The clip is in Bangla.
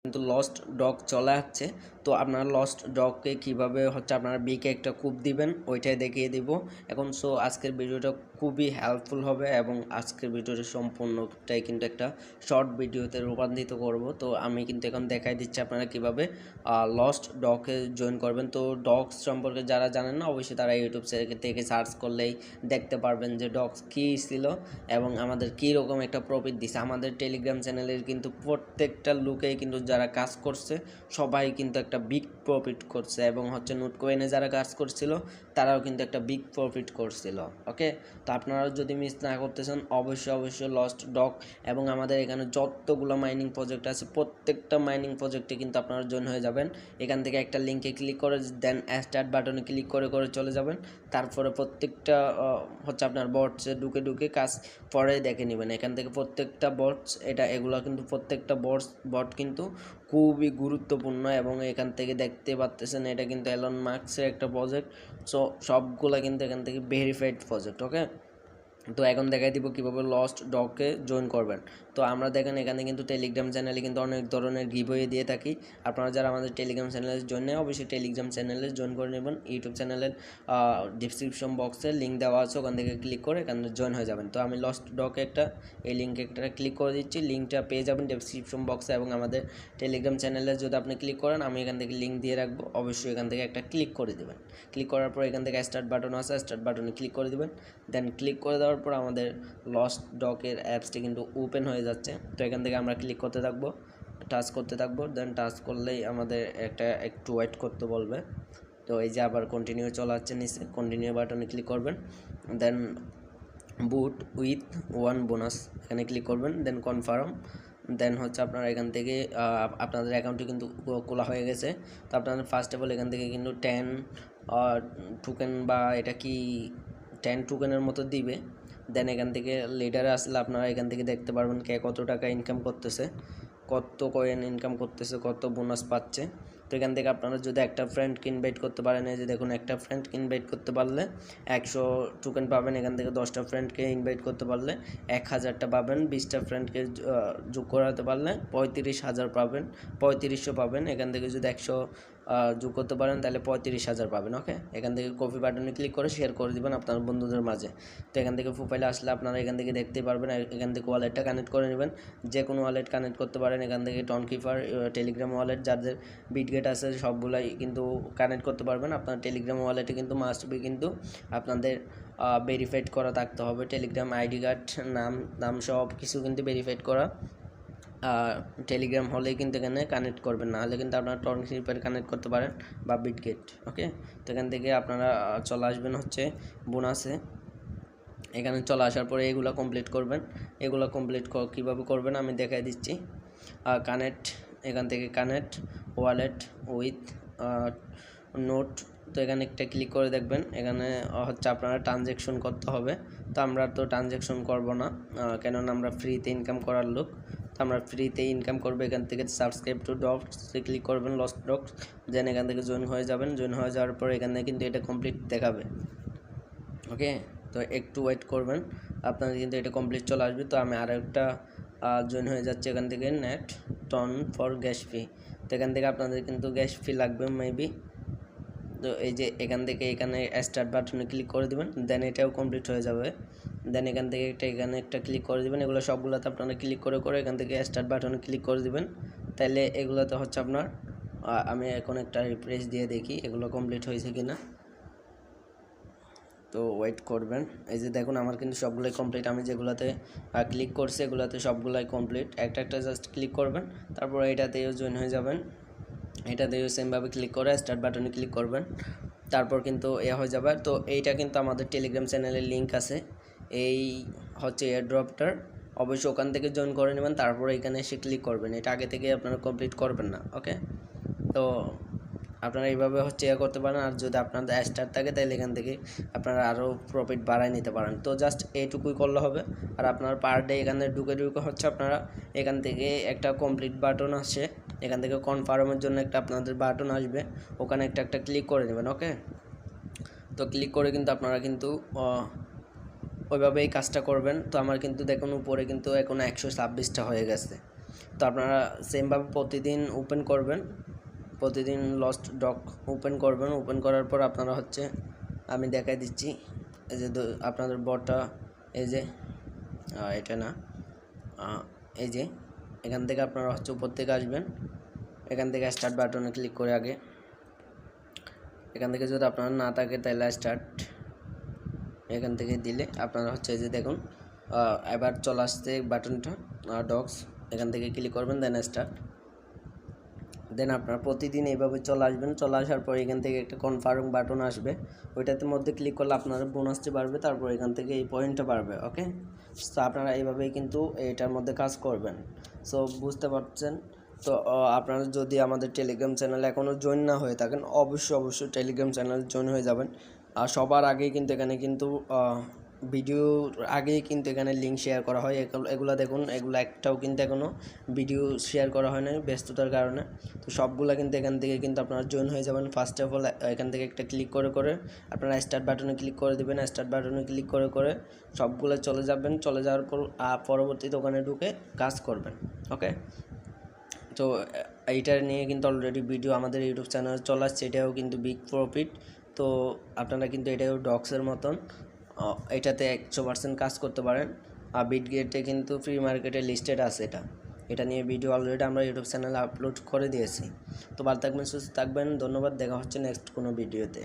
কিন্তু লস্ট ডগ চলে আসছে। তো আপনারা লস্ট ডগকে কীভাবে আপনারা বিকে একটা কূপ দিবেন ওইটাই দেখিয়ে দিব এখন। সো আজকের ভিডিওটা খুবই হেল্পফুল হবে এবং আজকের ভিডিওটা সম্পূর্ণটাই কিন্তু একটা শর্ট ভিডিওতে রূপান্তরিত করব। তো আমি কিন্তু এখন দেখাই দিচ্ছি আপনারা কীভাবে লস্ট ডগে জয়েন করবেন। তো ডগস সম্পর্কে যারা জানেন না অবশ্যই তারা ইউটিউব থেকে সার্চ করলেই দেখতে পারবেন যে ডগস কী ছিল এবং আমাদের কী রকম একটা প্রফিট দিছে। আমাদের টেলিগ্রাম চ্যানেলের কিন্তু প্রত্যেকটা লুকেই কিন্তু যারা কাজ করছে সবাই কিন্তু একটা বিগ প্রফিট করছে এবং নোট কয়েনে যারা কাজ করছিল তারাও কিন্তু একটা বিগ প্রফিট করছিল। ওকে, তো আপনারা যদি মিস না করতে চান অবশ্যই লস্ট ডগ এবং আমাদের এখানে যতগুলো মাইনিং প্রজেক্ট আছে প্রত্যেকটা মাইনিং প্রজেক্টে কিন্তু আপনারা জয়েন হয়ে যাবেন। এখান থেকে একটা লিঙ্কে ক্লিক করে দেন স্টার্ট বাটনে ক্লিক করে চলে যাবেন। তারপরে প্রত্যেকটা আপনার বটসে ঢুকে কাজ পরে দেখে নেবেন। এখান থেকে প্রত্যেকটা বটস এগুলো কিন্তু প্রত্যেকটা বট কিন্তু খুবই গুরুত্বপূর্ণ এবং এখান থেকে দেখতে পাচ্ছেন এটা কিন্তু এলন মাস্কের একটা প্রজেক্ট। সো সবগুলা কিন্তু এখান থেকে ভেরিফাইড প্রজেক্ট। ওকে, তো এখন দেখাই দিব কীভাবে লস্ট ডগকে জয়েন করবেন। তো আমরা দেখেন এখানে কিন্তু টেলিগ্রাম চ্যানেলে কিন্তু অনেক ধরনের গিভওয়ে দিয়ে থাকি। আপনারা যারা আমাদের টেলিগ্রাম চ্যানেলের জন্য অবশ্যই টেলিগ্রাম চ্যানেলে জয়েন করে নেবেন। ইউটিউব চ্যানেলের ডিসক্রিপশন বক্সে লিঙ্ক দেওয়া আছে, ওখান থেকে ক্লিক করে এখানে জয়েন হয়ে যাবেন। তো আমি লস্ট ডগে এই লিঙ্কে একটা ক্লিক করে দিচ্ছি। লিঙ্কটা পেয়ে যাবেন ডিসক্রিপশন বক্সে এবং আমাদের টেলিগ্রাম চ্যানেলে যদি আপনি ক্লিক করেন আমি এখান থেকে লিঙ্ক দিয়ে রাখবো, অবশ্যই এখান থেকে একটা ক্লিক করে দেবেন। ক্লিক করার পর এখান থেকে স্টার্ট বাটন আছে, স্টার্ট বাটনে ক্লিক করে দেবেন। দেন ক্লিক করে দেওয়ার পর আমাদের লস্ট ডগের অ্যাপসটি কিন্তু ওপেন হয়ে যাচ্ছে। তো এখান থেকে আমরা ক্লিক করতে থাকবো, টাচ করতে থাকবো। দেন টাচ করলেই আমাদের একটু ওয়েট করতে বলবে। তো এই যে আবার কন্টিনিউ চলে আসছে নিচে, কন্টিনিউ বাটনে ক্লিক করবেন। দেন বুট উইথ 1 বোনাস এখানে ক্লিক করবেন। দেন কনফার্ম। দেন আপনারা এখান থেকে আপনাদের অ্যাকাউন্টটি কিন্তু খোলা হয়ে গেছে। তো আপনাদের ফার্স্ট অফ অল এখান থেকে কিন্তু 10 টোকেন বা এটা কি 10 টোকেনের মতো দিবে। দেন এখান থেকে লিডারে আসলে আপনারা এখান থেকে দেখতে পারবেন কে কত টাকা ইনকাম করতেছে, কত কয়েন ইনকাম করতেছে, কত বোনাস পাচ্ছে। তো এখান থেকে আপনারা যদি একটা ফ্রেন্ডকে ইনভাইট করতে পারেন, এই যে দেখুন একটা ফ্রেন্ডকে ইনভাইট করতে পারলে 100 টোকেন পাবেন। এখান থেকে 10টা ফ্রেন্ডকে ইনভাইট করতে পারলে 1000টা পাবেন। 20টা ফ্রেন্ডকে যোগ করাতে পারলে 35,000 পাবেন, 3500 পাবেন। এখান থেকে যদি 100 যোগ করতে পারেন তাহলে 35,000 পাবেন। ওকে, এখান থেকে কপি বাটনে ক্লিক করে শেয়ার করে দিবেন আপনার বন্ধুদের মাঝে। তো এখান থেকে প্রোফাইলে আসলে আপনারা এখান থেকে দেখতে পারবেন। এখান থেকে ওয়ালেটটা কানেক্ট করে নেবেন, যে কোনো ওয়ালেট কানেক্ট করতে পারেন। এখান থেকে টনকিপার, টেলিগ্রাম ওয়ালেট যাদের বিটগেট আছে সবগুলাই কিন্তু কানেক্ট করতে পারবেন। আপনার টেলিগ্রাম ওয়ালেটে কিন্তু মাস্ট বি কিন্তু আপনাদের ভেরিফাইড করা থাকতে হবে। টেলিগ্রাম আইডি কার্ড, নাম সব কিছু কিন্তু ভেরিফাইড করা টেলিগ্রাম হলেই কিন্তু এখানে কানেক্ট করবেন, না হলে কিন্তু আপনারা টনকিপার কানেক্ট করতে পারেন বা বিটগেট। ওকে, তো এখান থেকে আপনারা চলে আসবেন বোনাসে। এখানে চলে আসার পরে এগুলো কমপ্লিট করবেন। এগুলো কমপ্লিট কীভাবে করবেন আমি দেখাই দিচ্ছি। কানেক্ট, এখান থেকে কানেক্ট ওয়ালেট উইথ নোট। তো এখানে একটা ক্লিক করে দেখবেন এখানে আপনারা ট্রানজ্যাকশন করতে হবে। তো আমরা তো ট্রানজ্যাকশন করব না, কেননা আমরা ফ্রিতে ইনকাম করার লোক। তো আমরা ফ্রিতে ইনকাম করবো। এখান থেকে সাবস্ক্রাইব টু ডগসে ক্লিক করবেন, লস্ট ডগস। দেন এখান থেকে জয়েন হয়ে যাবেন। জয়েন হয়ে যাওয়ার পর এখানে কিন্তু এটা কমপ্লিট দেখাবে। ওকে, তো একটু ওয়েট করবেন, আপনাদের কিন্তু এটা কমপ্লিট চলে আসবে। তো আমি আরও একটা জয়েন হয়ে যাচ্ছে এখান থেকে net ton for gas fee. তো এখান থেকে আপনাদের কিন্তু গ্যাস ফি লাগবে মেবি। তো এই যে এখান থেকে এখানে স্টার্ট বাটনে ক্লিক করে দেবেন। দেন এটাও কমপ্লিট হয়ে যাবে। দেন এখান থেকে এখানে একটা ক্লিক করে দেবেন। এগুলো সবগুলোতে আপনারা ক্লিক করে এখান থেকে স্টার্ট বাটনে ক্লিক করে দেবেন। তাহলে এগুলোতে আপনার আমি এখন একটা রিফ্রেশ দিয়ে দেখি এগুলো কমপ্লিট হয়েছে কিনা। তো ওয়েট করবেন। এই যে দেখুন আমার কিন্তু সবগুলোই কমপ্লিট। আমি যেগুলোতে ক্লিক করছি এগুলোতে সবগুলোই কমপ্লিট। একটা জাস্ট ক্লিক করবেন, তারপর এটাতেও জয়েন হয়ে যাবেন। এটাতেও সেমভাবে ক্লিক করে স্টার্ট বাটনে ক্লিক করবেন, তারপর কিন্তু হয়ে যাবে। তো এইটা কিন্তু আমাদের টেলিগ্রাম চ্যানেলের লিঙ্ক আছে, এই এয়ারড্রপটার। অবশ্যই ওখান থেকে জয়েন করে নেবেন, তারপর এখানে এসে ক্লিক করবেন। এটা আগে থেকে আপনারা কমপ্লিট করবেন না। ওকে, তো আপনারা এইভাবে করতে পারেন। আর যদি আপনাদের স্টার থাকে তাহলে এখান থেকে আপনারা আরও প্রফিট বাড়ায় নিতে পারেন। তো জাস্ট এইটুকুই করলে হবে। আর আপনার পার ডে এখানে ঢুকে আপনারা এখান থেকে একটা কমপ্লিট বাটন আসে, এখান থেকে কনফার্মের জন্য একটা আপনাদের বাটন আসবে, ওখানে একটা ক্লিক করে নেবেন। ওকে, তো ক্লিক করে কিন্তু আপনারা কিন্তু ওইভাবে এই কাজটা করবেন। তো আমার কিন্তু দেখুন উপরে কিন্তু এখন 126টা হয়ে গেছে। তো আপনারা সেমভাবে প্রতিদিন ওপেন করবেন, প্রতিদিন লস্ট ডক ওপেন করবেন। ওপেন করার পর আপনারা হচ্ছে আমি দেখাই দিচ্ছি, এই যে আপনাদের বটটা, এই যে এটা না, এই যে এখান থেকে আপনারা হচ্ছে উপর থেকে আসবেন, এখান থেকে স্টার্ট বাটনে ক্লিক করে আগে এখান থেকে যদি আপনারা না থাকে তাহলে স্টার্ট এখান থেকে দিলে আপনারা হচ্ছে এই যে দেখুন এবার চলে আসছে বাটনটা ডক্স, এখান থেকে ক্লিক করবেন, দেন স্টার্ট। দেন আপনারা প্রতিদিন এইভাবে চলে আসবেন। চলে আসার পর এখান থেকে একটা কনফার্ম বাটন আসবে, ওইটাতে মধ্যে ক্লিক করলে আপনার বোনাসটি বাড়বে, তারপর এখান থেকে এই পয়েন্টটা বাড়বে। ওকে, সো আপনারা এইভাবেই কিন্তু এটার মধ্যে কাজ করবেন। সো বুঝতে পারছেন তো। আপনারা যদি আমাদের টেলিগ্রাম চ্যানেলে এখনও জয়েন না হয়ে থাকেন, অবশ্যই টেলিগ্রাম চ্যানেল জয়েন হয়ে যাবেন। আর সবার আগেই কিন্তু এখানে কিন্তু ভিডিওর আগেই কিন্তু এখানে লিঙ্ক শেয়ার করা হয়। এগুলো দেখুন, এগুলো একটাও কিন্তু এখনও ভিডিও শেয়ার করা হয় না ব্যস্ততার কারণে। তো সবগুলো কিন্তু এখান থেকে কিন্তু আপনারা জয়েন হয়ে যাবেন। ফার্স্ট অফ অল এখান থেকে একটা ক্লিক করে আপনারা স্টার্ট বাটনে ক্লিক করে দেবেন। স্টার্ট বাটনে ক্লিক করে সবগুলো চলে যাবেন। চলে যাওয়ার পর পরবর্তীতে ওখানে ঢুকে কাজ করবেন। ওকে, তো এইটার নিয়ে কিন্তু অলরেডি ভিডিও আমাদের ইউটিউব চ্যানেলে চলে আসছে, এটাও কিন্তু বিগ প্রফিট। তো আপনারা কিন্তু এটাও ডক্সের মতন, এটাতে 100% কাজ করতে পারেন। আর বিটগেটে কিন্তু ফ্রি মার্কেটে লিস্টেড আছে এটা নিয়ে ভিডিও অলরেডি আমরা ইউটিউব চ্যানেলে আপলোড করে দিয়েছি। তো ভালো থাকবেন, সুস্থ থাকবেন, ধন্যবাদ, দেখা হচ্ছে নেক্সট কোনো ভিডিওতে।